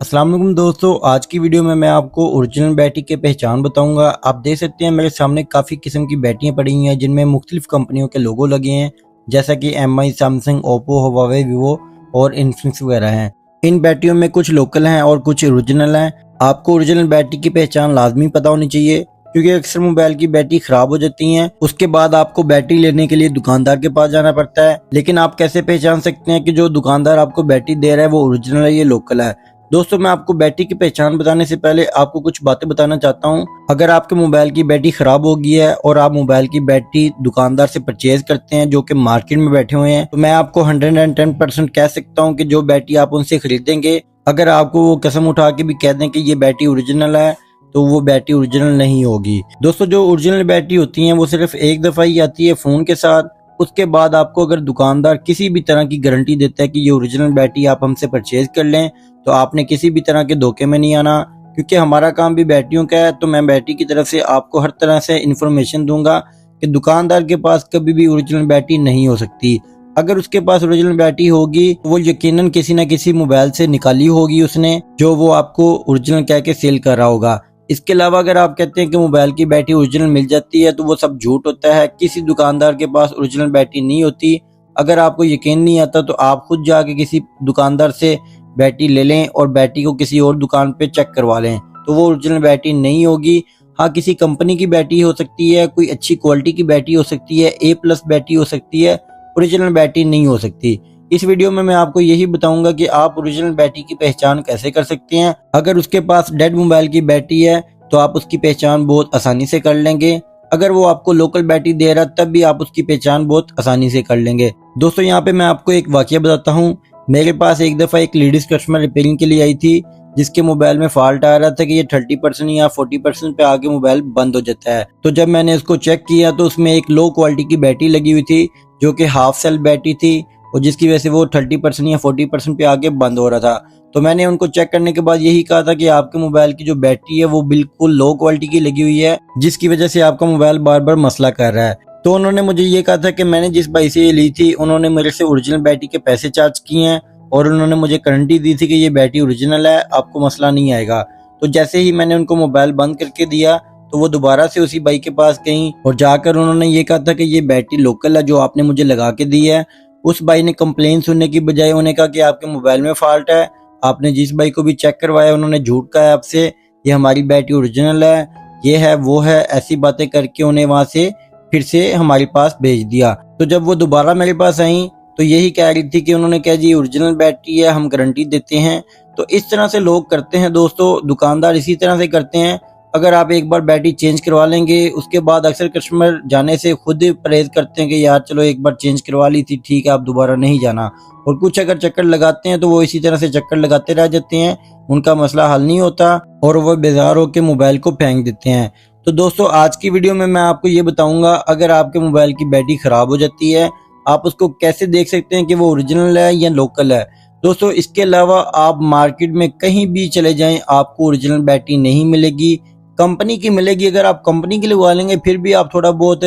अस्सलाम वालेकुम दोस्तों, आज की वीडियो में मैं आपको ओरिजिनल बैटरी की पहचान बताऊंगा। आप देख सकते हैं मेरे सामने काफ़ी किस्म की बैटरियां पड़ी हुई हैं जिनमें मुख्तलिफ कंपनियों के लोगो लगे हैं, जैसा कि MI, Samsung, Oppo, Huawei, Vivo और इन्फिनिक्स वगैरह हैं। इन बैटरियों में कुछ लोकल हैं और कुछ ओरिजिनल हैं। आपको ओरिजिनल बैटरी की पहचान लाजमी पता होनी चाहिए, क्योंकि अक्सर मोबाइल की बैटरी खराब हो जाती हैं। उसके बाद आपको बैटरी लेने के लिए दुकानदार के पास जाना पड़ता है। लेकिन आप कैसे पहचान सकते हैं कि जो दुकानदार आपको बैटरी दे रहा है वो ओरिजिनल है या लोकल है? दोस्तों, मैं आपको बैटरी की पहचान बताने से पहले आपको कुछ बातें बताना चाहता हूं। अगर आपके मोबाइल की बैटरी खराब हो गई है और आप मोबाइल की बैटरी दुकानदार से परचेज करते हैं जो कि मार्केट में बैठे हुए हैं, तो मैं आपको 110% कह सकता हूं कि जो बैटरी आप उनसे खरीदेंगे, अगर आपको वो कसम उठा के भी कह दें कि ये बैटरी ओरिजिनल है, तो वो बैटरी ओरिजिनल नहीं होगी। दोस्तों, जो ओरिजिनल बैटरी होती है वो सिर्फ एक दफा ही आती है फोन के साथ। उसके बाद आपको अगर दुकानदार किसी भी तरह की गारंटी देता है कि ये ओरिजिनल बैटरी आप हमसे परचेज कर लें, तो आपने किसी भी तरह के धोखे में नहीं आना, क्योंकि हमारा काम भी बैटरियों का है। तो मैं बैटरी की तरफ से आपको हर तरह से इन्फॉर्मेशन दूंगा कि दुकानदार के पास कभी भी ओरिजिनल बैटरी नहीं हो सकती। अगर उसके पास ओरिजिनल बैटरी होगी तो वो यकीनन किसी न किसी मोबाइल से निकाली होगी उसने, जो वो आपको ओरिजिनल कह के सेल कर रहा होगा। इसके अलावा अगर आप कहते हैं कि मोबाइल की बैटरी ओरिजिनल मिल जाती है, तो वो सब झूठ होता है। किसी दुकानदार के पास ओरिजिनल बैटरी नहीं होती। अगर आपको यकीन नहीं आता तो आप खुद जाके किसी दुकानदार से बैटरी ले लें और बैटरी को किसी और दुकान पे चेक करवा लें, तो वो ओरिजिनल बैटरी नहीं होगी। हाँ, किसी कंपनी की बैटरी हो सकती है, कोई अच्छी क्वालिटी की बैटरी हो सकती है, A+ बैटरी हो सकती है, ओरिजिनल बैटरी नहीं हो सकती। इस वीडियो में मैं आपको यही बताऊंगा कि आप ओरिजिनल बैटरी की पहचान कैसे कर सकते हैं। अगर उसके पास डेड मोबाइल की बैटरी है तो आप उसकी पहचान बहुत आसानी से कर लेंगे। अगर वो आपको लोकल बैटरी दे रहा है तब भी आप उसकी पहचान बहुत आसानी से कर लेंगे। दोस्तों, यहाँ पे मैं आपको एक वाकया बताता हूँ। मेरे पास एक दफ़ा एक लेडीज कस्टमर रिपेयरिंग के लिए आई थी, जिसके मोबाइल में फॉल्ट आ रहा था कि ये 30% या 40% पे आके मोबाइल बंद हो जाता है। तो जब मैंने इसको चेक किया तो उसमें एक लो क्वालिटी की बैटरी लगी हुई थी, जो कि हाफ सेल बैटरी थी, और जिसकी वजह से वो 30% या 40% पे आके बंद हो रहा था। तो मैंने उनको चेक करने के बाद यही कहा था कि आपके मोबाइल की जो बैटरी है वो बिल्कुल लो क्वालिटी की लगी हुई है, जिसकी वजह से आपका मोबाइल बार बार मसला कर रहा है। तो उन्होंने मुझे ये कहा था कि मैंने जिस भाई से ये ली थी उन्होंने मेरे से ओरिजिनल बैटरी के पैसे चार्ज किए हैं और उन्होंने मुझे गारंटी दी थी कि ये बैटरी ओरिजिनल है, आपको मसला नहीं आएगा। तो जैसे ही मैंने उनको मोबाइल बंद करके दिया तो वो दोबारा से उसी भाई के पास गई और जाकर उन्होंने ये कहा था कि ये बैटरी लोकल है जो आपने मुझे लगा के दी है। उस भाई ने कंप्लेन सुनने की बजाय उन्हें कहा कि आपके मोबाइल में फॉल्ट है, आपने जिस भाई को भी चेक करवाया उन्होंने झूठ कहा है आपसे, ये हमारी बैटरी ओरिजिनल है, ये है वो है, ऐसी बातें करके उन्हें वहां से फिर से हमारे पास भेज दिया। तो जब वो दोबारा मेरे पास आई तो यही कह रही थी कि उन्होंने कहा जी ओरिजिनल बैटरी है, हम गारंटी देते हैं। तो इस तरह से लोग करते हैं दोस्तों, दुकानदार इसी तरह से करते हैं। अगर आप एक बार बैटरी चेंज करवा लेंगे, उसके बाद अक्सर कस्टमर जाने से खुद परहेज करते हैं कि यार चलो एक बार चेंज करवा ली थी, ठीक है, आप दोबारा नहीं जाना। और कुछ अगर चक्कर लगाते हैं तो वो इसी तरह से चक्कर लगाते रह जाते हैं, उनका मसला हल नहीं होता और वो बेजार होकर मोबाइल को फेंक देते हैं। तो दोस्तों, आज की वीडियो में मैं आपको ये बताऊंगा, अगर आपके मोबाइल की बैटरी खराब हो जाती है, आप उसको कैसे देख सकते हैं कि वो ओरिजिनल है या लोकल है। दोस्तों, इसके अलावा आप मार्केट में कहीं भी चले जाएं, आपको ओरिजिनल बैटरी नहीं मिलेगी, कंपनी की मिलेगी। अगर आप कंपनी की लगवा लेंगे फिर भी आप थोड़ा बहुत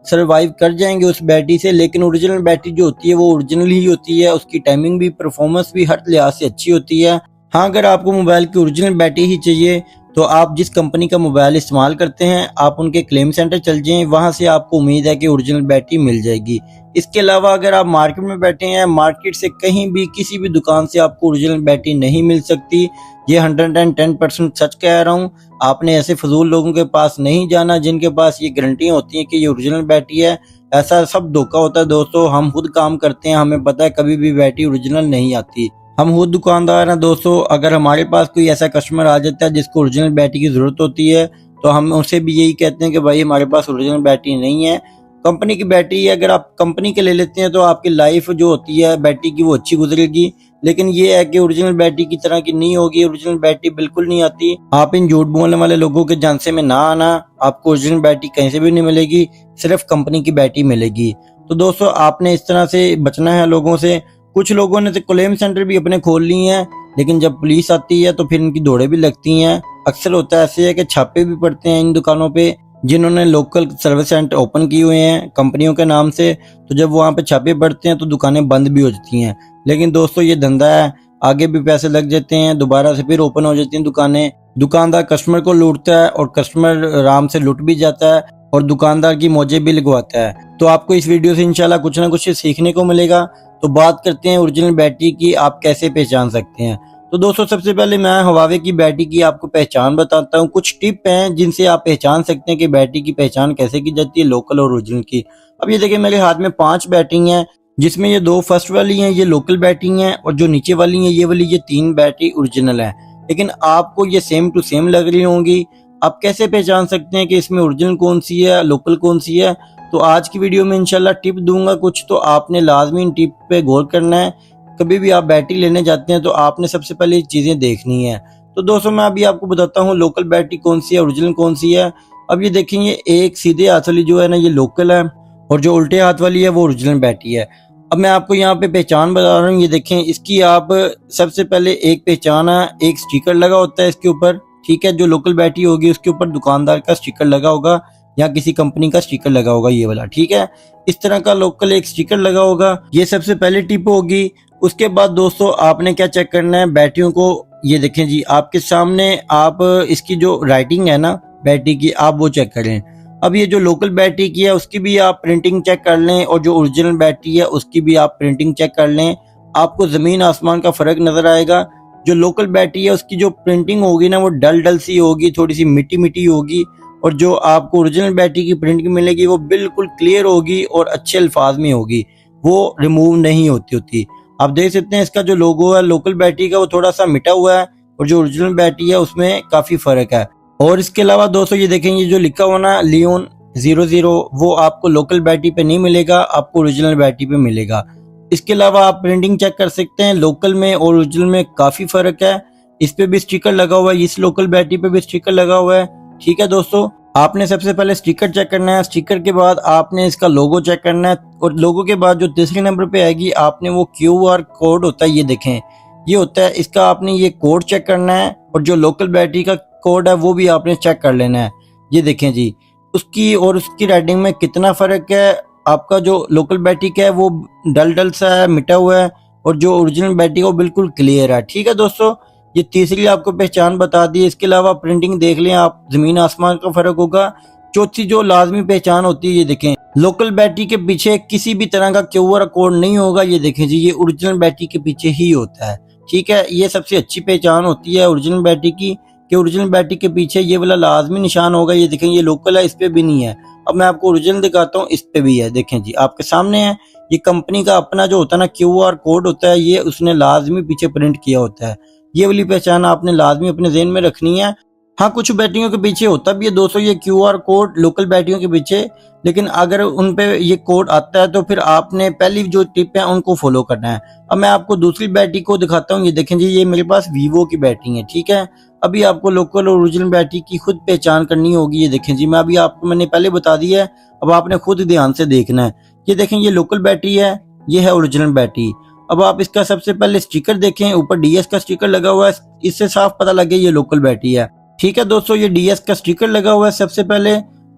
सरवाइव कर जाएंगे उस बैटरी से, लेकिन ओरिजिनल बैटरी जो होती है वो ओरिजिनल ही होती है, उसकी टाइमिंग भी, परफॉर्मेंस भी हर लिहाज से अच्छी होती है। हाँ, अगर आपको मोबाइल की ओरिजिनल बैटरी ही चाहिए तो आप जिस कंपनी का मोबाइल इस्तेमाल करते हैं आप उनके क्लेम सेंटर चल जाएं, वहां से आपको उम्मीद है कि ओरिजिनल बैटरी मिल जाएगी। इसके अलावा अगर आप मार्केट में बैठे हैं, मार्केट से कहीं भी किसी भी दुकान से आपको ओरिजिनल बैटरी नहीं मिल सकती। ये 110% सच कह रहा हूँ। आपने ऐसे फजूल लोगों के पास नहीं जाना जिनके पास ये गारंटियां होती हैं कि ये ओरिजिनल बैटरी है। ऐसा सब धोखा होता है दोस्तों। हम खुद काम करते हैं, हमें पता है कभी भी बैटरी ओरिजिनल नहीं आती। हम खुद दुकानदार हैं दोस्तों। अगर हमारे पास कोई ऐसा कस्टमर आ जाता है जिसको ओरिजिनल बैटरी की जरूरत होती है तो हम उनसे भी यही कहते हैं कि भाई हमारे पास ओरिजिनल बैटरी नहीं है, कंपनी की बैटरी है। अगर आप कंपनी के ले लेते हैं तो आपकी लाइफ जो होती है बैटरी की वो अच्छी गुजरेगी, लेकिन ये है कि ओरिजिनल बैटरी की तरह की नहीं होगी। ओरिजिनल बैटरी बिल्कुल नहीं आती। आप इन झूठ बोलने वाले लोगों के झांसे में ना आना, आपको ओरिजिनल बैटरी कहीं से भी नहीं मिलेगी, सिर्फ कंपनी की बैटरी मिलेगी। तो दोस्तों, आपने इस तरह से बचना है लोगों से। कुछ लोगों ने तो क्लेम सेंटर भी अपने खोल लिए हैं, लेकिन जब पुलिस आती है तो फिर इनकी दौड़े भी लगती हैं। अक्सर होता है ऐसे है कि छापे भी पड़ते हैं इन दुकानों पे जिन्होंने लोकल सर्विस सेंटर ओपन किए हुए हैं कंपनियों के नाम से। तो जब वहाँ पे छापे पड़ते हैं तो दुकानें बंद भी हो जाती हैं। लेकिन दोस्तों, ये धंधा है, आगे भी पैसे लग जाते हैं, दोबारा से फिर ओपन हो जाती हैं दुकानें। दुकानदार कस्टमर को लूटता है और कस्टमर आराम से लुट भी जाता है और दुकानदार की मौजें भी लगवाता है। तो आपको इस वीडियो से इंशाल्लाह कुछ ना कुछ सीखने को मिलेगा। तो बात करते हैं ओरिजिनल बैटरी की, आप कैसे पहचान सकते हैं। तो दोस्तों सबसे पहले मैं हुआवे की बैटरी की आपको पहचान बताता हूँ। कुछ टिप हैं जिनसे आप पहचान सकते हैं कि बैटरी की पहचान कैसे की जाती है, लोकल और ओरिजिनल की। अब ये देखिए मेरे हाथ में 5 बैटरी हैं, जिसमें ये 2 फर्स्ट वाली हैं ये लोकल बैटरी हैं और जो नीचे वाली हैं ये वाली, ये 3 बैटरी ओरिजिनल है। लेकिन आपको ये सेम टू सेम लग रही होंगी। आप कैसे पहचान सकते हैं कि इसमें ओरिजिनल कौन सी है, लोकल कौन सी है। तो आज की वीडियो में इंशाल्लाह टिप दूंगा कुछ, तो आपने लाजमी इन टिप पे गौर करना है। कभी भी आप बैटरी लेने जाते हैं तो आपने सबसे पहले चीजें देखनी है। तो दोस्तों मैं अभी आपको बताता हूँ लोकल बैटरी कौन सी है, ओरिजिनल कौन सी है। अब ये देखेंगे एक सीधे हाथ वाली जो है ना ये लोकल है और जो उल्टे हाथ वाली है वो ओरिजिनल बैटरी है। अब मैं आपको यहाँ पे पहचान बता रहा हूँ, ये देखें इसकी आप सबसे पहले एक पहचान है, एक स्टिकर लगा होता है इसके ऊपर, ठीक है। जो लोकल बैटरी होगी उसके ऊपर दुकानदार का स्टिकर लगा होगा या किसी कंपनी का स्टिकर लगा होगा ये वाला, ठीक है। इस तरह का लोकल एक स्टिकर लगा होगा, ये सबसे पहले टिप होगी। उसके बाद दोस्तों आपने क्या चेक करना है बैटरियों को, ये देखें जी आपके सामने, आप इसकी जो राइटिंग है ना बैटरी की आप वो चेक करें। अब ये जो लोकल बैटरी की है उसकी भी आप प्रिंटिंग चेक कर लें और जो ओरिजिनल बैटरी है उसकी भी आप प्रिंटिंग चेक कर लें। आपको जमीन आसमान का फर्क नजर आएगा। जो लोकल बैटरी है उसकी जो प्रिंटिंग होगी ना वो डल डल सी होगी, थोड़ी सी मिट्टी मिट्टी होगी, और जो आपको ओरिजिनल बैटरी की प्रिंटिंग मिलेगी वो बिल्कुल क्लियर होगी और अच्छे अल्फाज में होगी, वो रिमूव नहीं होती। आप देख सकते हैं इसका जो लोगो है लोकल बैटरी का वो थोड़ा सा मिटा हुआ है और जो ओरिजिनल बैटरी है उसमें काफी फर्क है। और इसके अलावा दोस्तों ये देखेंगे जो लिखा हुआ ना लियोन 00 वो आपको लोकल बैटरी पे नहीं मिलेगा, आपको ओरिजिनल बैटरी पे मिलेगा। इसके अलावा आप प्रिंटिंग चेक कर सकते हैं, लोकल में और ओरिजिनल में काफी फर्क है। इस पे भी स्टिकर लगा हुआ है, इस लोकल बैटरी पे भी स्टिकर लगा हुआ है, ठीक है। दोस्तों आपने सबसे पहले स्टिकर चेक करना है, स्टिकर के बाद आपने इसका लोगो चेक करना है और लोगो के बाद जो तीसरे नंबर पे आएगी आपने वो QR कोड होता है, ये देखें ये होता है, इसका आपने ये कोड चेक करना है और जो लोकल बैटरी का कोड है वो भी आपने चेक कर लेना है। ये देखें जी उसकी और उसकी राइटिंग में कितना फर्क है। आपका जो लोकल बैटरी का है वो डल डल सा है, मिटा हुआ है, और जो ओरिजिनल बैटरी है वो बिल्कुल क्लियर है, ठीक है। दोस्तों ये तीसरी आपको पहचान बता दी। इसके अलावा प्रिंटिंग देख लें आप, जमीन आसमान का फर्क होगा। चौथी जो लाजमी पहचान होती है ये देखें लोकल बैटरी के पीछे किसी भी तरह का QR कोड नहीं होगा, ये देखें जी ये ओरिजिनल बैटरी के पीछे ही होता है, ठीक है। ये सबसे अच्छी पहचान होती है ओरिजिनल बैटरी की कि ओरिजिनल बैटरी के पीछे ये वाला लाजमी निशान होगा। ये देखें ये लोकल है, इस पे भी नहीं है। अब मैं आपको ओरिजिनल दिखाता हूँ, इस पे भी है, देखें जी आपके सामने है। ये कंपनी का अपना जो होता है ना QR कोड होता है, ये उसने लाजमी पीछे प्रिंट किया होता है। ये वाली पहचान आपने लाजमी अपने ज़हन में रखनी है। हाँ कुछ बैटरियों के पीछे होता भी है दोस्तों ये QR कोड लोकल बैटरियों के पीछे, लेकिन अगर उन पे ये कोड आता है तो फिर आपने पहली जो टिप है उनको फॉलो करना है। अब मैं आपको दूसरी बैटरी को दिखाता हूँ, ये देखें जी ये मेरे पास वीवो की बैटरी है, ठीक है। अभी आपको लोकल और ओरिजिनल बैटरी की खुद पहचान करनी होगी। ये देखें जी मैं अभी आपको मैंने पहले बता दिया है, अब आपने खुद ध्यान से देखना है। ये देखें ये लोकल बैटरी है, ये है ओरिजिनल बैटरी। अब आप इसका सबसे पहले स्टिकर देखें, ऊपर DS का स्टिकर लगा हुआ है, इससे साफ पता लगे ये लोकल बैटरी है, ठीक है। दोस्तों ये DS का स्टिकर लगा हुआ है सबसे पहले।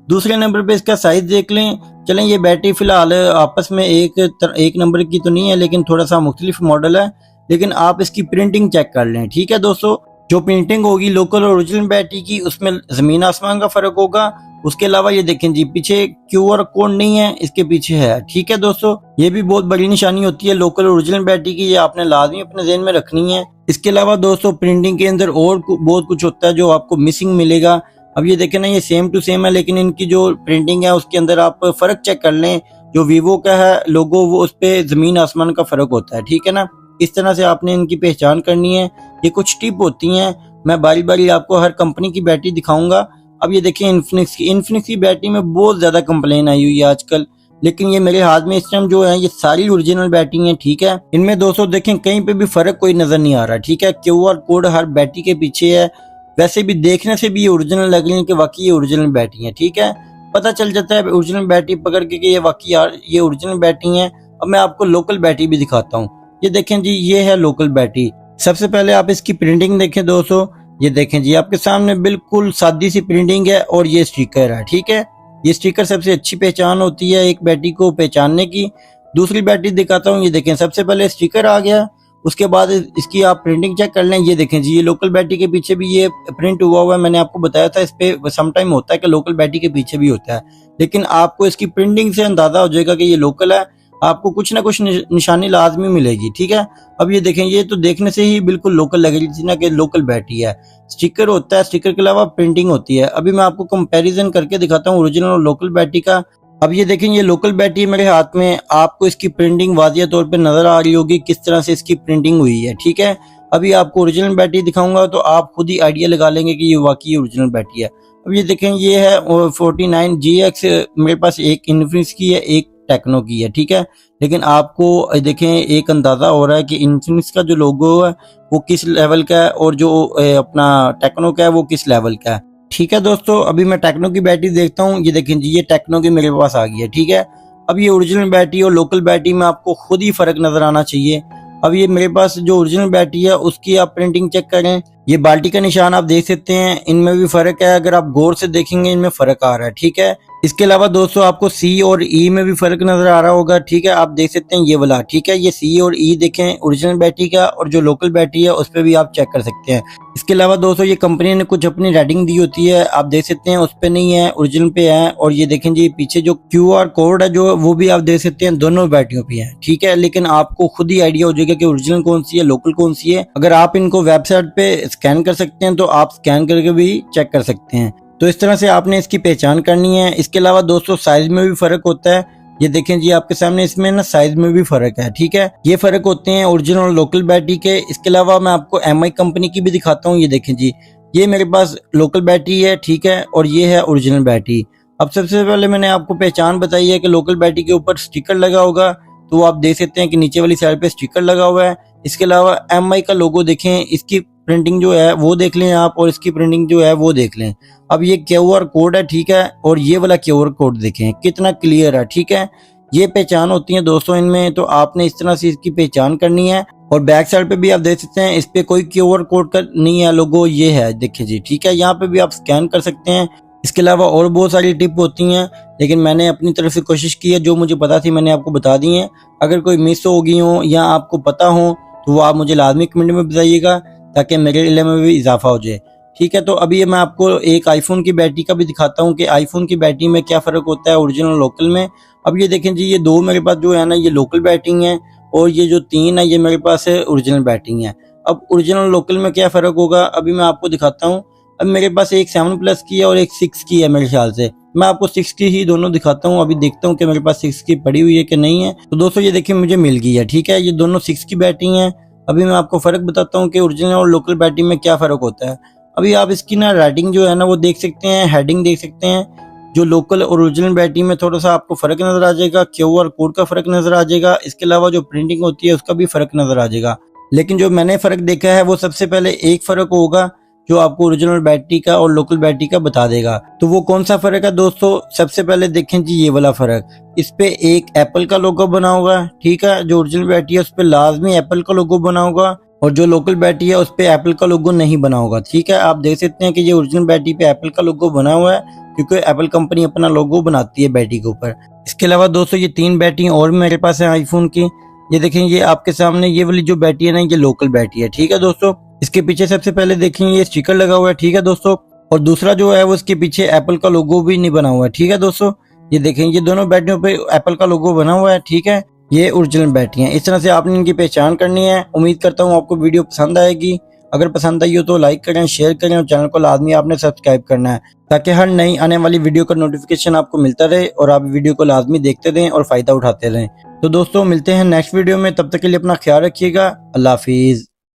दूसरे नंबर पे इसका साइज देख लें। चलें ये बैटरी फिलहाल आपस में एक नंबर की तो नहीं है, लेकिन थोड़ा सा मुख्तलिफ मॉडल है, लेकिन आप इसकी प्रिंटिंग चेक कर लें, ठीक है। दोस्तों जो प्रिंटिंग होगी लोकल और ओरिजिनल बैटरी की उसमें जमीन आसमान का फर्क होगा। उसके अलावा ये देखें जी पीछे QR कोड नहीं है, इसके पीछे है, ठीक है। दोस्तों ये भी बहुत बड़ी निशानी होती है लोकल और ओरिजिनल बैटरी की, ये आपने लाजमी अपने ज़हन में रखनी है। इसके अलावा दोस्तों प्रिंटिंग के अंदर और बहुत कुछ होता है जो आपको मिसिंग मिलेगा। अब ये देखें ना ये सेम टू सेम है, लेकिन इनकी जो प्रिंटिंग है उसके अंदर आप फर्क चेक कर लें। जो वीवो का है लोगो वो उस पे जमीन आसमान का फर्क होता है, ठीक है ना। इस तरह से आपने इनकी पहचान करनी है। ये कुछ टिप होती हैं, मैं बारी बारी आपको हर कंपनी की बैटरी दिखाऊंगा। अब ये देखिए इन्फिनिक्स की बैटरी में बहुत ज्यादा कंप्लेन आई हुई है आजकल, लेकिन ये मेरे हाथ में इस टाइम जो है ये सारी ओरिजिनल बैटरी हैं, ठीक है। इनमें दोस्तों देखें कहीं पे भी फर्क कोई नजर नहीं आ रहा, ठीक है। QR कोड हर बैटरी के पीछे है, वैसे भी देखने से भी ये ओरिजिनल लग रही है कि वाकई ये ओरिजिनल बैटरी है, ठीक है। पता चल जाता है ओरिजिनल बैटरी पकड़ के कि ये वाकई ये ओरिजिनल बैटरी है। अब मैं आपको लोकल बैटरी भी दिखाता हूँ। ये देखें जी ये है लोकल बैटरी। सबसे पहले आप इसकी प्रिंटिंग देखें दोस्तों, ये देखें जी आपके सामने बिल्कुल सादी सी प्रिंटिंग है और ये स्टिकर है, ठीक है। ये स्टिकर सबसे अच्छी पहचान होती है एक बैटरी को पहचानने की। दूसरी बैटरी दिखाता हूँ, ये देखें सबसे पहले स्टिकर आ गया उसके बाद इसकी आप प्रिंटिंग चेक कर लें। ये देखें जी, ये लोकल बैटरी के पीछे भी ये प्रिंट हुआ हुआ है। मैंने आपको बताया था इस पे सम टाइम होता है कि लोकल बैटरी के पीछे भी होता है, लेकिन आपको इसकी प्रिंटिंग से अंदाजा हो जाएगा कि ये लोकल है। आपको कुछ ना कुछ निशानी लाजमी मिलेगी, ठीक है। अब ये देखें, ये तो देखने से ही बिल्कुल लोकल लग रही थी ना कि लोकल बैटरी है। स्टिकर होता है, स्टिकर के अलावा प्रिंटिंग होती है। अभी मैं आपको कंपैरिजन करके दिखाता हूँ ओरिजिनल और लोकल बैटरी का। अब ये देखें, ये लोकल बैटरी मेरे हाथ में, आपको इसकी प्रिंटिंग वाजिया तौर पे नजर आ रही होगी किस तरह से इसकी प्रिंटिंग हुई है, ठीक है। अभी आपको ओरिजिनल बैटरी दिखाऊंगा तो आप खुद ही आइडिया लगा लेंगे कि ये वाकई ओरिजिनल बैटरी है। अब ये देखें, ये है 49GX, मेरे पास एक इन्फिनिक्स की है, एक टेक्नो की है, ठीक है। लेकिन आपको देखें एक अंदाजा हो रहा है कि इन्फिनिक्स का जो लोगो है वो किस लेवल का है और जो अपना टेक्नो का है वो किस लेवल का है, ठीक है दोस्तों। अभी मैं टेक्नो की बैटरी देखता हूँ। ये देखें जी, ये टेक्नो की मेरे पास आ गई है, ठीक है। अब ये ओरिजिनल बैटरी और लोकल बैटरी में आपको खुद ही फर्क नजर आना चाहिए। अब ये मेरे पास जो ओरिजिनल बैटरी है उसकी आप प्रिंटिंग चेक करें। ये बाल्टी का निशान आप देख सकते हैं, इनमें भी फर्क है। अगर आप गौर से देखेंगे इनमें फर्क आ रहा है, ठीक है। इसके अलावा दोस्तों आपको सी और ई में भी फर्क नजर आ रहा होगा, ठीक है। आप देख सकते हैं ये वाला, ठीक है। ये सी और ई देखें ओरिजिनल बैटरी का, और जो लोकल बैटरी है उस पर भी आप चेक कर सकते हैं। इसके अलावा दोस्तों ये कंपनी ने कुछ अपनी रेटिंग दी होती है, आप देख सकते हैं उस पे नहीं है, ओरिजिनल पे है। और ये देखें जी, पीछे जो QR कोड है जो वो भी आप देख सकते हैं, दोनों बैटरियों पे है, ठीक है। लेकिन आपको खुद ही आइडिया हो जाएगा कि ओरिजिनल कौन सी है, लोकल कौन सी है। अगर आप इनको वेबसाइट पे स्कैन कर सकते हैं तो आप स्कैन करके भी चेक कर सकते हैं। तो इस तरह से आपने इसकी पहचान करनी है। इसके अलावा दोस्तों साइज में भी फर्क होता है। ये देखें जी, आपके सामने इसमें ना साइज में भी फर्क है, ठीक है। ये फर्क होते हैं ओरिजिनल और लोकल बैटरी के। इसके अलावा मैं आपको MI कंपनी की भी दिखाता हूँ। ये देखें जी, ये मेरे पास लोकल बैटरी है, ठीक है, और ये है ओरिजिनल बैटरी। अब सबसे पहले मैंने आपको पहचान बताई है कि लोकल बैटरी के ऊपर स्टिकर लगा होगा, तो आप देख सकते हैं कि नीचे वाली साइड पे स्टिकर लगा हुआ है। इसके अलावा MI का लोगो देखें, इसकी प्रिंटिंग जो है वो देख लें आप, और इसकी प्रिंटिंग जो है वो देख लें। अब ये QR कोड है, ठीक है, और ये वाला QR कोड देखें कितना क्लियर है, ठीक है। ये पहचान होती है दोस्तों इनमें, तो आपने इस तरह से इसकी पहचान करनी है। और बैक साइड पे भी आप देख सकते हैं, इस पे कोई QR कोड का नहीं है लोगो, ये है देखिए जी, ठीक है। यहाँ पे भी आप स्कैन कर सकते हैं। इसके अलावा और बहुत सारी टिप होती हैं, लेकिन मैंने अपनी तरफ से कोशिश की है, जो मुझे पता थी मैंने आपको बता दी है। अगर कोई मिस हो गई हो या आपको पता हो तो वो आप मुझे लाजमी कमेंट में बताइएगा, ताकि मेरे इल्म में भी इजाफा हो जाए, ठीक है। तो अभी मैं आपको एक आईफोन की बैटरी का भी दिखाता हूँ कि आईफोन की बैटरी में क्या फ़र्क होता है ओरिजिनल लोकल में। अब ये देखें जी, ये दो मेरे पास जो है ना ये लोकल बैटरी है, और ये जो तीन है ये मेरे पास है ओरिजिनल बैटरी है। अब ओरिजिनल लोकल में क्या फ़र्क होगा अभी मैं आपको दिखाता हूँ। अब मेरे पास एक 7+ की है और एक 6 की है, मेरे ख्याल से मैं आपको 6 की ही दोनों दिखाता हूँ। अभी देखता हूँ कि मेरे पास 6 की पड़ी हुई है कि नहीं है। तो दोस्तों ये देखिए मुझे मिल गई है, ठीक है। ये दोनों 6 की बैटरी हैं। अभी मैं आपको फ़र्क बताता हूँ कि ओरिजिनल और लोकल बैटरी में क्या फ़र्क होता है। अभी आप इसकी ना राइटिंग जो है ना वो देख सकते हैं, हेडिंग देख सकते हैं। जो लोकल और ओरिजिनल बैटरी में थोड़ा सा आपको फ़र्क नज़र आ जाएगा, QR कोड का फ़र्क नज़र आ जाएगा। इसके अलावा जो प्रिंटिंग होती है उसका भी फ़र्क नज़र आ जाएगा। लेकिन जो मैंने फ़र्क देखा है वो सबसे पहले एक फ़र्क होगा जो आपको ओरिजिनल बैटरी का और लोकल बैटरी का बता देगा। तो वो कौन सा फ़र्क है दोस्तों, सबसे पहले देखें जी ये वाला फ़र्क। इस पे एक एप्पल का लोगो बना होगा, ठीक है। जो ओरिजिनल बैटरी है उस पे लाजमी एप्पल का लोगो बना होगा, और जो लोकल बैटरी है उस पे एप्पल का लोगो नहीं बना होगा, ठीक है। आप देख सकते हैं कि ये ओरिजिनल बैटरी पे एप्पल का लोगो बना हुआ है, क्योंकि एप्पल कंपनी अपना लोगो बनाती है बैटरी के ऊपर। इसके अलावा दोस्तों ये 3 बैटरी और मेरे पास है आईफोन की। ये देखें, ये आपके सामने ये वाली जो बैटरी है ना ये लोकल बैटरी है, ठीक है दोस्तों। इसके पीछे सबसे पहले देखें ये स्टिकर लगा हुआ है, ठीक है दोस्तों। और दूसरा जो है वो इसके पीछे एप्पल का लोगो भी नहीं बना हुआ है, ठीक है दोस्तों। ये देखें, ये दोनों बैटरियों पे एप्पल का लोगो बना हुआ है, ठीक है। ये ओरिजिनल बैटरी हैं। इस तरह से आपने इनकी पहचान करनी है। उम्मीद करता हूँ आपको वीडियो पसंद आएगी। अगर पसंद आई हो तो लाइक करें, शेयर करें, और चैनल को लाजमी आपने सब्सक्राइब करना है, ताकि हर नई आने वाली वीडियो का नोटिफिकेशन आपको मिलता रहे और आप वीडियो को लाजमी देखते रहें और फ़ायदा उठाते रहें। तो दोस्तों मिलते हैं नेक्स्ट वीडियो में, तब तक के लिए अपना ख्याल रखिएगा। अल्लाह हाफिज़।